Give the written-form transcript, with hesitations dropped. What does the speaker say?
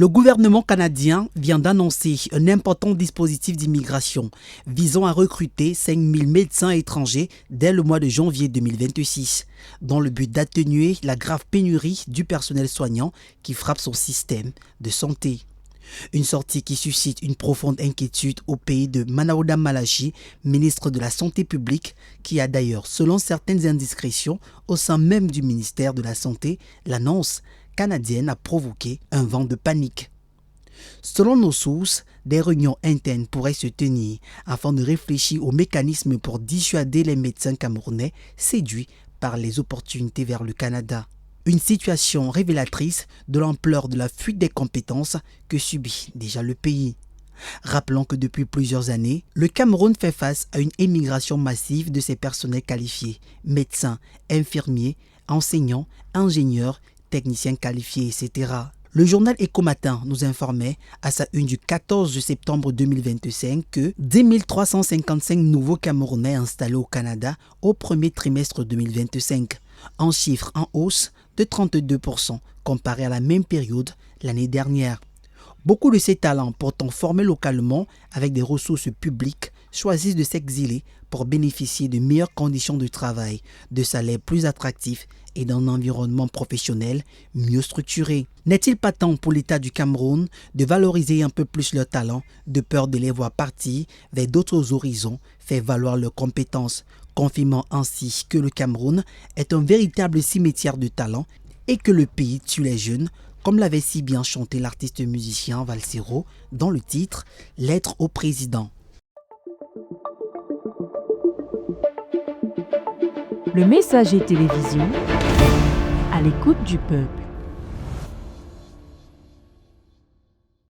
Le gouvernement canadien vient d'annoncer un important dispositif d'immigration visant à recruter 5 000 médecins étrangers dès le mois de janvier 2026, dans le but d'atténuer la grave pénurie du personnel soignant qui frappe son système de santé. Une sortie qui suscite une profonde inquiétude au pays de Manaouda Malachi, ministre de la Santé publique, qui a d'ailleurs, selon certaines indiscrétions au sein même du ministère de la Santé, l'annonce canadienne a provoqué un vent de panique. Selon nos sources, des réunions internes pourraient se tenir afin de réfléchir aux mécanismes pour dissuader les médecins camerounais séduits par les opportunités vers le Canada. Une situation révélatrice de l'ampleur de la fuite des compétences que subit déjà le pays. Rappelons que depuis plusieurs années, le Cameroun fait face à une émigration massive de ses personnels qualifiés, médecins, infirmiers, enseignants, ingénieurs, techniciens qualifiés, etc. Le journal Éco-Matin nous informait à sa une du 14 septembre 2025 que 10 355 nouveaux Camerounais installés au Canada au premier trimestre 2025, un chiffre en hausse de 32% comparé à la même période l'année dernière. Beaucoup de ces talents, pourtant formés localement avec des ressources publiques, choisissent de s'exiler pour bénéficier de meilleures conditions de travail, de salaires plus attractifs et d'un environnement professionnel mieux structuré. N'est-il pas temps pour l'État du Cameroun de valoriser un peu plus leurs talents, de peur de les voir partir vers d'autres horizons, faire valoir leurs compétences, confirmant ainsi que le Cameroun est un véritable cimetière de talents et que le pays tue les jeunes, comme l'avait si bien chanté l'artiste musicien Valsero dans le titre « Lettre au président ». Le Messager télévision, à l'écoute du peuple.